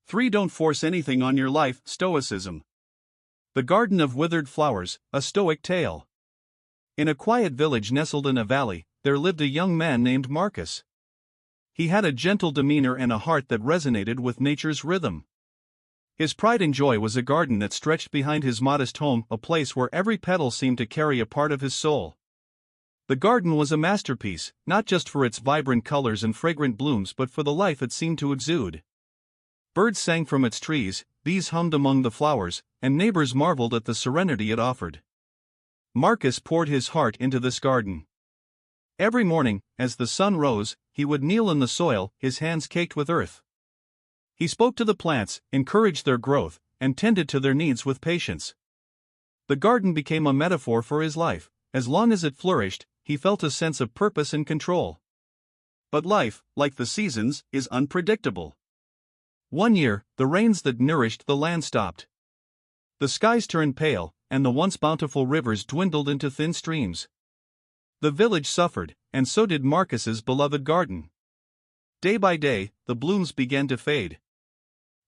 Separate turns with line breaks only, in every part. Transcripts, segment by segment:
3. Don't force anything on your life. Stoicism. The Garden of Withered Flowers, a Stoic tale. In a quiet village nestled in a valley, there lived a young man named Marcus. He had a gentle demeanor and a heart that resonated with nature's rhythm. His pride and joy was a garden that stretched behind his modest home, a place where every petal seemed to carry a part of his soul. The garden was a masterpiece, not just for its vibrant colors and fragrant blooms but for the life it seemed to exude. Birds sang from its trees, bees hummed among the flowers, and neighbors marveled at the serenity it offered. Marcus poured his heart into this garden. Every morning, as the sun rose, he would kneel in the soil, his hands caked with earth. He spoke to the plants, encouraged their growth, and tended to their needs with patience. The garden became a metaphor for his life. As long as it flourished, he felt a sense of purpose and control. But life, like the seasons, is unpredictable. One year, the rains that nourished the land stopped. The skies turned pale, and the once bountiful rivers dwindled into thin streams. The village suffered, and so did Marcus's beloved garden. Day by day, the blooms began to fade.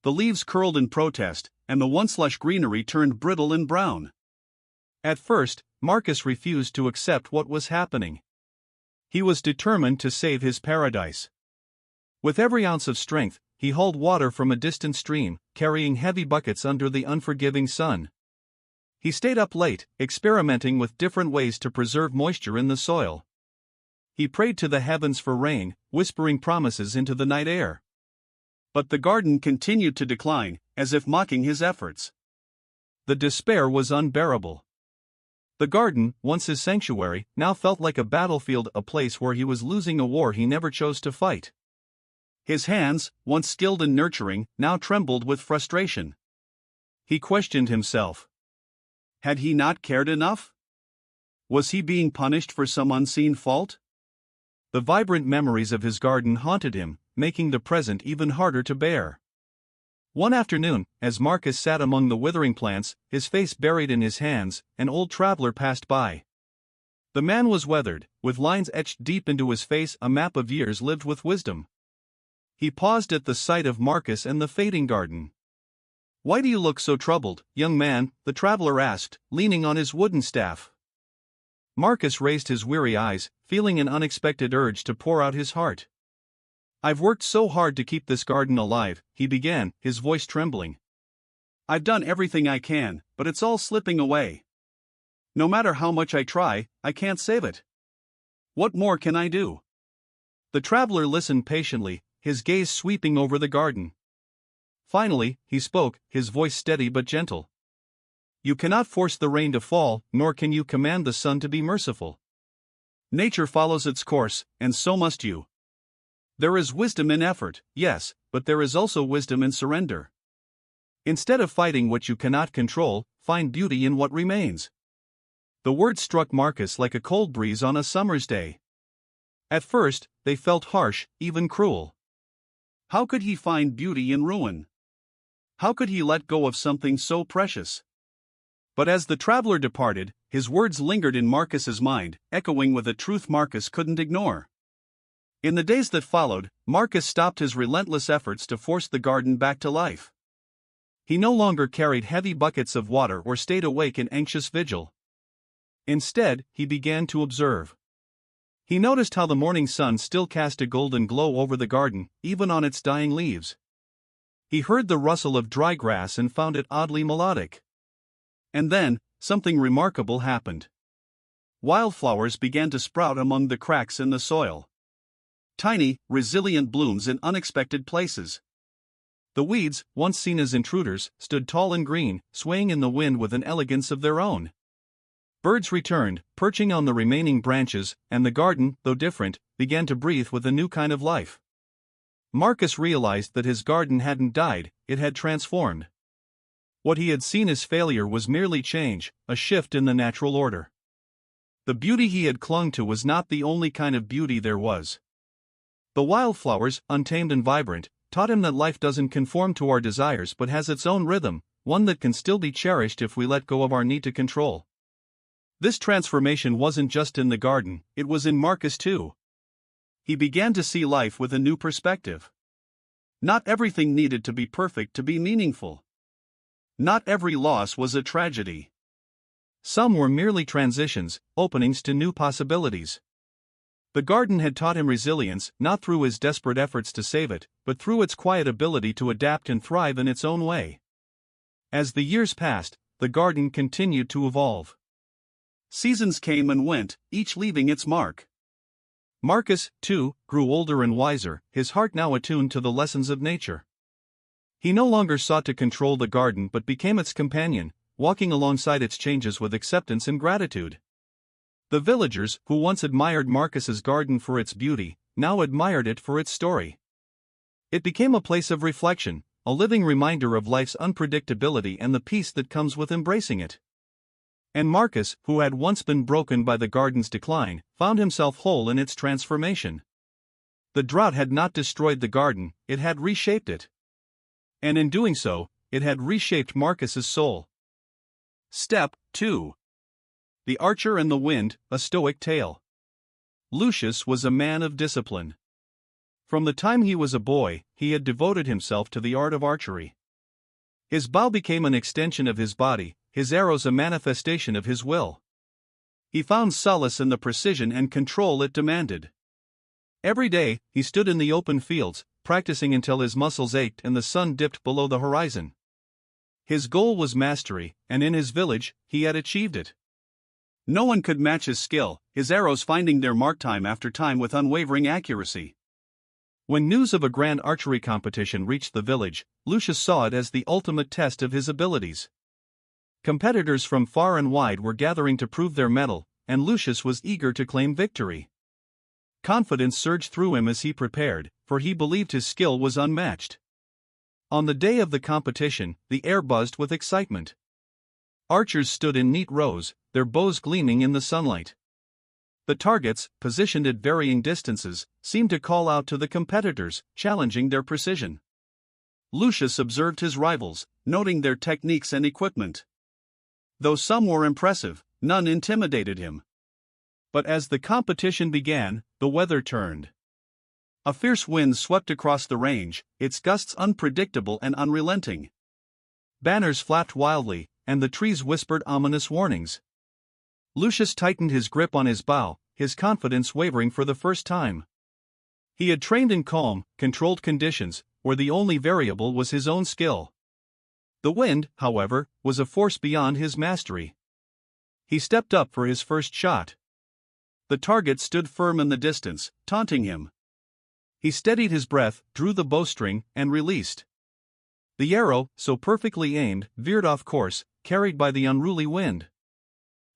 The leaves curled in protest, and the once lush greenery turned brittle and brown. At first, Marcus refused to accept what was happening. He was determined to save his paradise. With every ounce of strength, he hauled water from a distant stream, carrying heavy buckets under the unforgiving sun. He stayed up late, experimenting with different ways to preserve moisture in the soil. He prayed to the heavens for rain, whispering promises into the night air. But the garden continued to decline, as if mocking his efforts. The despair was unbearable. The garden, once his sanctuary, now felt like a battlefield, a place where he was losing a war he never chose to fight. His hands, once skilled and nurturing, now trembled with frustration. He questioned himself. Had he not cared enough? Was he being punished for some unseen fault? The vibrant memories of his garden haunted him, making the present even harder to bear. One afternoon, as Marcus sat among the withering plants, his face buried in his hands, an old traveler passed by. The man was weathered, with lines etched deep into his face, a map of years lived with wisdom. He paused at the sight of Marcus and the fading garden. "Why do you look so troubled, young man?" the traveler asked, leaning on his wooden staff. Marcus raised his weary eyes, feeling an unexpected urge to pour out his heart. "I've worked so hard to keep this garden alive," he began, his voice trembling. "I've done everything I can, but it's all slipping away. No matter how much I try, I can't save it. What more can I do?" The traveler listened patiently, his gaze sweeping over the garden. Finally, he spoke, his voice steady but gentle. "You cannot force the rain to fall, nor can you command the sun to be merciful. Nature follows its course, and so must you. There is wisdom in effort, yes, but there is also wisdom in surrender. Instead of fighting what you cannot control, find beauty in what remains." The words struck Marcus like a cold breeze on a summer's day. At first, they felt harsh, even cruel. How could he find beauty in ruin? How could he let go of something so precious? But as the traveler departed, his words lingered in Marcus's mind, echoing with a truth Marcus couldn't ignore. In the days that followed, Marcus stopped his relentless efforts to force the garden back to life. He no longer carried heavy buckets of water or stayed awake in anxious vigil. Instead, he began to observe. He noticed how the morning sun still cast a golden glow over the garden, even on its dying leaves. He heard the rustle of dry grass and found it oddly melodic. And then, something remarkable happened. Wildflowers began to sprout among the cracks in the soil. Tiny, resilient blooms in unexpected places. The weeds, once seen as intruders, stood tall and green, swaying in the wind with an elegance of their own. Birds returned, perching on the remaining branches, and the garden, though different, began to breathe with a new kind of life. Marcus realized that his garden hadn't died, it had transformed. What he had seen as failure was merely change, a shift in the natural order. The beauty he had clung to was not the only kind of beauty there was. The wildflowers, untamed and vibrant, taught him that life doesn't conform to our desires but has its own rhythm, one that can still be cherished if we let go of our need to control. This transformation wasn't just in the garden, it was in Marcus too. He began to see life with a new perspective. Not everything needed to be perfect to be meaningful. Not every loss was a tragedy. Some were merely transitions, openings to new possibilities. The garden had taught him resilience, not through his desperate efforts to save it, but through its quiet ability to adapt and thrive in its own way. As the years passed, the garden continued to evolve. Seasons came and went, each leaving its mark. Marcus, too, grew older and wiser, his heart now attuned to the lessons of nature. He no longer sought to control the garden but became its companion, walking alongside its changes with acceptance and gratitude. The villagers, who once admired Marcus's garden for its beauty, now admired it for its story. It became a place of reflection, a living reminder of life's unpredictability and the peace that comes with embracing it. And Marcus, who had once been broken by the garden's decline, found himself whole in its transformation. The drought had not destroyed the garden, it had reshaped it. And in doing so, it had reshaped Marcus's soul. Step 2. The Archer and the Wind, a Stoic Tale. Lucius was a man of discipline. From the time he was a boy, he had devoted himself to the art of archery. His bow became an extension of his body, his arrows a manifestation of his will. He found solace in the precision and control it demanded. Every day, he stood in the open fields, practicing until his muscles ached and the sun dipped below the horizon. His goal was mastery, and in his village, he had achieved it. No one could match his skill, his arrows finding their mark time after time with unwavering accuracy. When news of a grand archery competition reached the village, Lucius saw it as the ultimate test of his abilities. Competitors from far and wide were gathering to prove their mettle, and Lucius was eager to claim victory. Confidence surged through him as he prepared, for he believed his skill was unmatched. On the day of the competition, the air buzzed with excitement. Archers stood in neat rows, their bows gleaming in the sunlight. The targets, positioned at varying distances, seemed to call out to the competitors, challenging their precision. Lucius observed his rivals, noting their techniques and equipment. Though some were impressive, none intimidated him. But as the competition began, the weather turned. A fierce wind swept across the range, its gusts unpredictable and unrelenting. Banners flapped wildly, and the trees whispered ominous warnings. Lucius tightened his grip on his bow, his confidence wavering for the first time. He had trained in calm, controlled conditions, where the only variable was his own skill. The wind, however, was a force beyond his mastery. He stepped up for his first shot. The target stood firm in the distance, taunting him. He steadied his breath, drew the bowstring, and released. The arrow, so perfectly aimed, veered off course, carried by the unruly wind.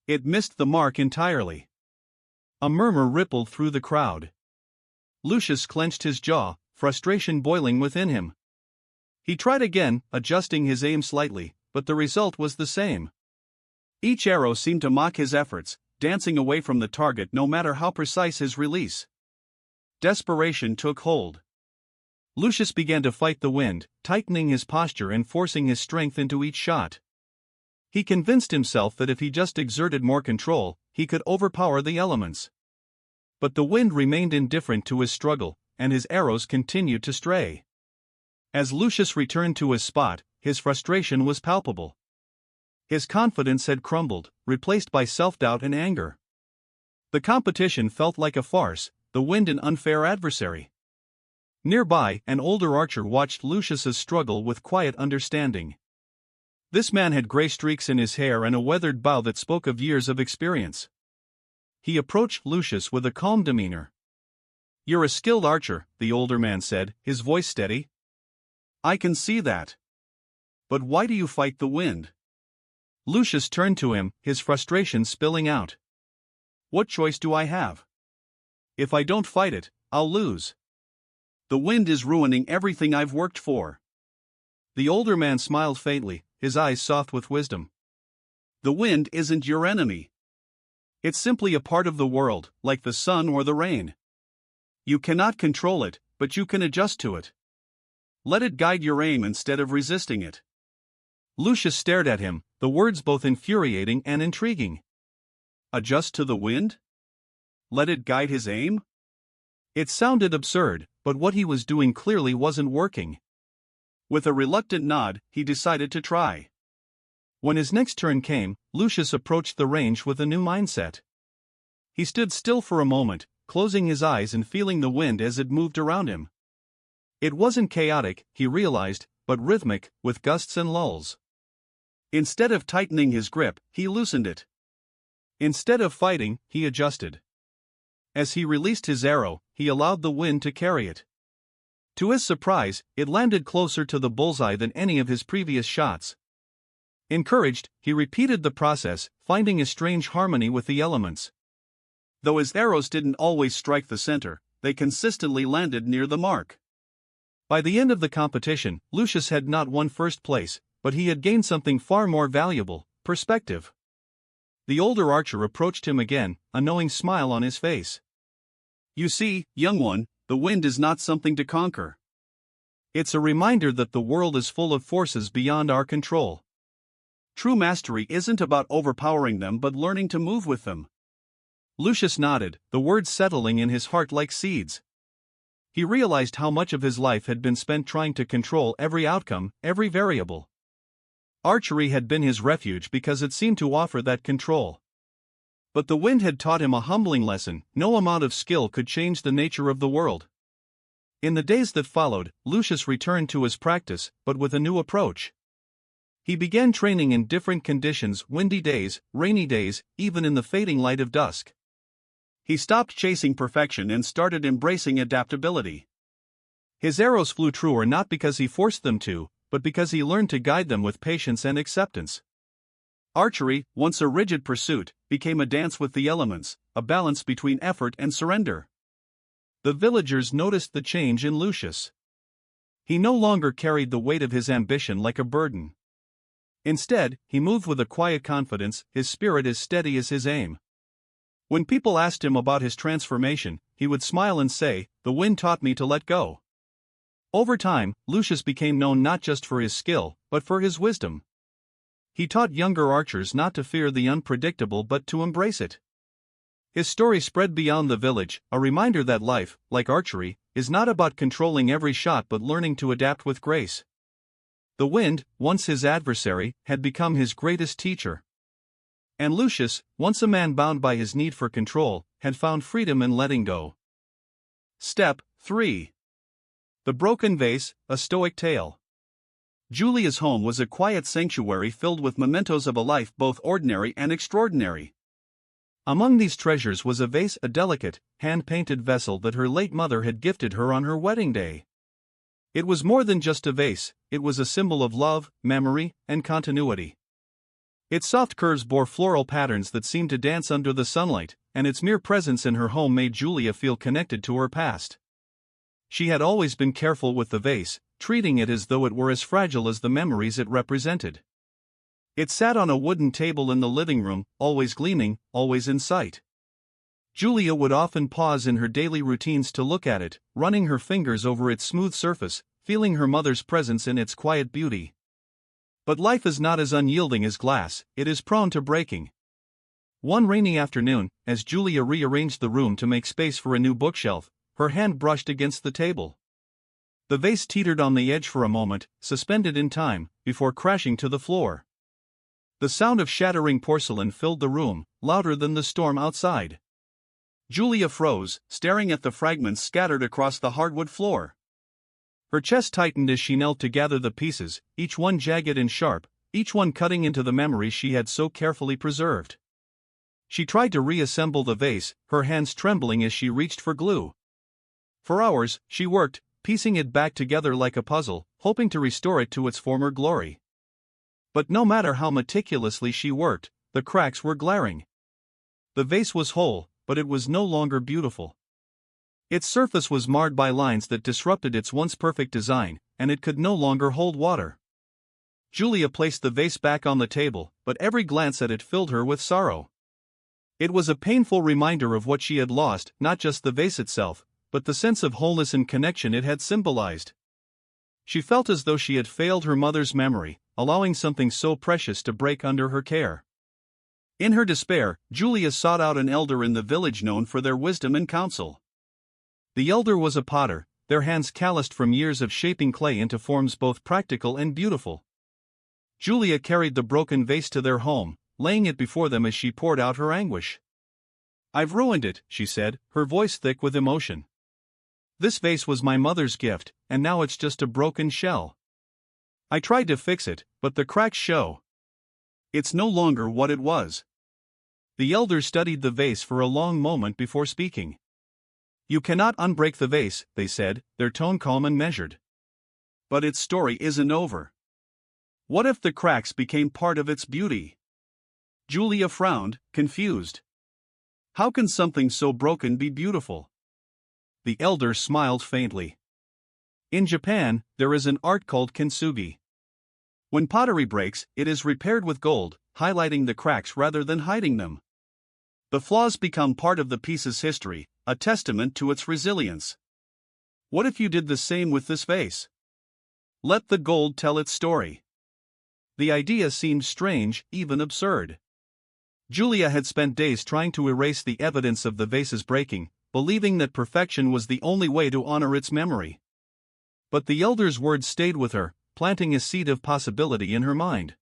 It missed the mark entirely. A murmur rippled through the crowd. Lucius clenched his jaw, frustration boiling within him. He tried again, adjusting his aim slightly, but the result was the same. Each arrow seemed to mock his efforts, dancing away from the target no matter how precise his release. Desperation took hold. Lucius began to fight the wind, tightening his posture and forcing his strength into each shot. He convinced himself that if he just exerted more control, he could overpower the elements. But the wind remained indifferent to his struggle, and his arrows continued to stray. As Lucius returned to his spot, his frustration was palpable. His confidence had crumbled, replaced by self-doubt and anger. The competition felt like a farce, the wind an unfair adversary. Nearby, an older archer watched Lucius's struggle with quiet understanding. This man had gray streaks in his hair and a weathered bow that spoke of years of experience. He approached Lucius with a calm demeanor. "You're a skilled archer," the older man said, his voice steady. "I can see that. But why do you fight the wind?" Lucius turned to him, his frustration spilling out. "What choice do I have? If I don't fight it, I'll lose. The wind is ruining everything I've worked for." The older man smiled faintly, his eyes soft with wisdom. "The wind isn't your enemy. It's simply a part of the world, like the sun or the rain. You cannot control it, but you can adjust to it. Let it guide your aim instead of resisting it." Lucius stared at him, the words both infuriating and intriguing. Adjust to the wind? Let it guide his aim? It sounded absurd, but what he was doing clearly wasn't working. With a reluctant nod, he decided to try. When his next turn came, Lucius approached the range with a new mindset. He stood still for a moment, closing his eyes and feeling the wind as it moved around him. It wasn't chaotic, he realized, but rhythmic, with gusts and lulls. Instead of tightening his grip, he loosened it. Instead of fighting, he adjusted. As he released his arrow, he allowed the wind to carry it. To his surprise, it landed closer to the bullseye than any of his previous shots. Encouraged, he repeated the process, finding a strange harmony with the elements. Though his arrows didn't always strike the center, they consistently landed near the mark. By the end of the competition, Lucius had not won first place, but he had gained something far more valuable: perspective. The older archer approached him again, a knowing smile on his face. "You see, young one, the wind is not something to conquer. It's a reminder that the world is full of forces beyond our control. True mastery isn't about overpowering them but learning to move with them." Lucius nodded, the words settling in his heart like seeds. He realized how much of his life had been spent trying to control every outcome, every variable. Archery had been his refuge because it seemed to offer that control. But the wind had taught him a humbling lesson: no amount of skill could change the nature of the world. In the days that followed, Lucius returned to his practice, but with a new approach. He began training in different conditions: windy days, rainy days, even in the fading light of dusk. He stopped chasing perfection and started embracing adaptability. His arrows flew truer not because he forced them to, but because he learned to guide them with patience and acceptance. Archery, once a rigid pursuit, became a dance with the elements, a balance between effort and surrender. The villagers noticed the change in Lucius. He no longer carried the weight of his ambition like a burden. Instead, he moved with a quiet confidence, his spirit as steady as his aim. When people asked him about his transformation, he would smile and say, "The wind taught me to let go." Over time, Lucius became known not just for his skill, but for his wisdom. He taught younger archers not to fear the unpredictable but to embrace it. His story spread beyond the village, a reminder that life, like archery, is not about controlling every shot but learning to adapt with grace. The wind, once his adversary, had become his greatest teacher. And Lucius, once a man bound by his need for control, had found freedom in letting go. Step 3. The Broken Vase, a Stoic Tale. Julia's home was a quiet sanctuary filled with mementos of a life both ordinary and extraordinary. Among these treasures was a vase, a delicate, hand-painted vessel that her late mother had gifted her on her wedding day. It was more than just a vase, it was a symbol of love, memory, and continuity. Its soft curves bore floral patterns that seemed to dance under the sunlight, and its mere presence in her home made Julia feel connected to her past. She had always been careful with the vase, treating it as though it were as fragile as the memories it represented. It sat on a wooden table in the living room, always gleaming, always in sight. Julia would often pause in her daily routines to look at it, running her fingers over its smooth surface, feeling her mother's presence in its quiet beauty. But life is not as unyielding as glass, it is prone to breaking. One rainy afternoon, as Julia rearranged the room to make space for a new bookshelf, her hand brushed against the table. The vase teetered on the edge for a moment, suspended in time, before crashing to the floor. The sound of shattering porcelain filled the room, louder than the storm outside. Julia froze, staring at the fragments scattered across the hardwood floor. Her chest tightened as she knelt to gather the pieces, each one jagged and sharp, each one cutting into the memories she had so carefully preserved. She tried to reassemble the vase, her hands trembling as she reached for glue. For hours, she worked, piecing it back together like a puzzle, hoping to restore it to its former glory. But no matter how meticulously she worked, the cracks were glaring. The vase was whole, but it was no longer beautiful. Its surface was marred by lines that disrupted its once perfect design, and it could no longer hold water. Julia placed the vase back on the table, but every glance at it filled her with sorrow. It was a painful reminder of what she had lost, not just the vase itself, but the sense of wholeness and connection it had symbolized. She felt as though she had failed her mother's memory, allowing something so precious to break under her care. In her despair, Julia sought out an elder in the village known for their wisdom and counsel. The elder was a potter, their hands calloused from years of shaping clay into forms both practical and beautiful. Julia carried the broken vase to their home, laying it before them as she poured out her anguish. "I've ruined it," she said, her voice thick with emotion. "This vase was my mother's gift, and now it's just a broken shell. I tried to fix it, but the cracks show. It's no longer what it was." The elders studied the vase for a long moment before speaking. "You cannot unbreak the vase," they said, their tone calm and measured. "But its story isn't over. What if the cracks became part of its beauty?" Julia frowned, confused. "How can something so broken be beautiful?" The elder smiled faintly. "In Japan, there is an art called kintsugi. When pottery breaks, it is repaired with gold, highlighting the cracks rather than hiding them. The flaws become part of the piece's history, a testament to its resilience. What if you did the same with this vase? Let the gold tell its story." The idea seemed strange, even absurd. Julia had spent days trying to erase the evidence of the vase's breaking, believing that perfection was the only way to honor its memory. But the elder's words stayed with her, planting a seed of possibility in her mind.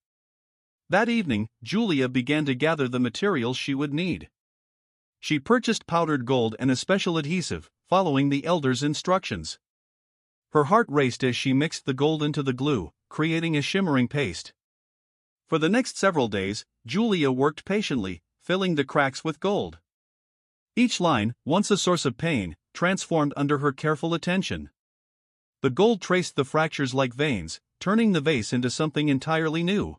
That evening, Julia began to gather the materials she would need. She purchased powdered gold and a special adhesive, following the elder's instructions. Her heart raced as she mixed the gold into the glue, creating a shimmering paste. For the next several days, Julia worked patiently, filling the cracks with gold. Each line, once a source of pain, transformed under her careful attention. The gold traced the fractures like veins, turning the vase into something entirely new.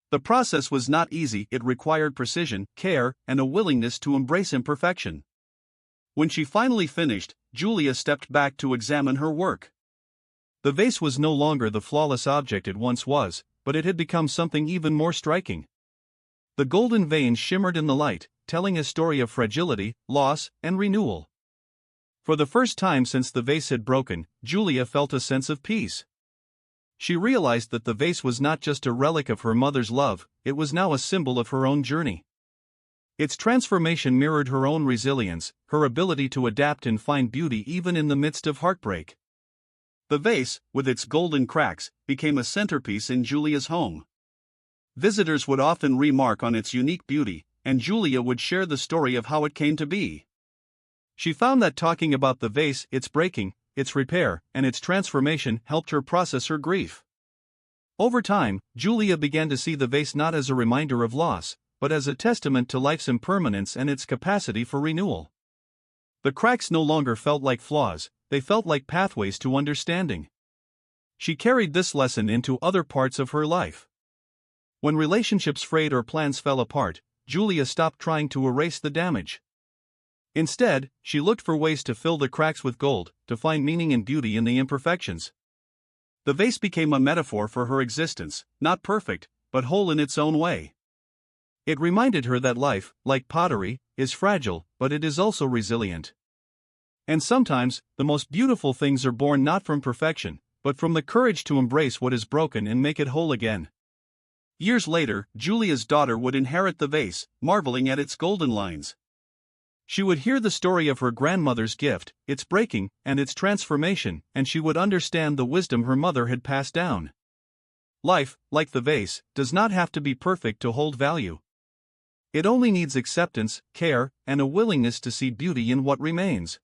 The process was not easy. It required precision, care, and a willingness to embrace imperfection. When she finally finished, Julia stepped back to examine her work. The vase was no longer the flawless object it once was, but it had become something even more striking. The golden veins shimmered in the light, telling a story of fragility, loss, and renewal. For the first time since the vase had broken, Julia felt a sense of peace. She realized that the vase was not just a relic of her mother's love, it was now a symbol of her own journey. Its transformation mirrored her own resilience, her ability to adapt and find beauty even in the midst of heartbreak. The vase, with its golden cracks, became a centerpiece in Julia's home. Visitors would often remark on its unique beauty, and Julia would share the story of how it came to be. She found that talking about the vase, its breaking, its repair, and its transformation helped her process her grief. Over time, Julia began to see the vase not as a reminder of loss, but as a testament to life's impermanence and its capacity for renewal. The cracks no longer felt like flaws, they felt like pathways to understanding. She carried this lesson into other parts of her life. When relationships frayed or plans fell apart, Julia stopped trying to erase the damage. Instead, she looked for ways to fill the cracks with gold, to find meaning and beauty in the imperfections. The vase became a metaphor for her existence, not perfect, but whole in its own way. It reminded her that life, like pottery, is fragile, but it is also resilient. And sometimes, the most beautiful things are born not from perfection, but from the courage to embrace what is broken and make it whole again. Years later, Julia's daughter would inherit the vase, marveling at its golden lines. She would hear the story of her grandmother's gift, its breaking, and its transformation, and she would understand the wisdom her mother had passed down. Life, like the vase, does not have to be perfect to hold value. It only needs acceptance, care, and a willingness to see beauty in what remains.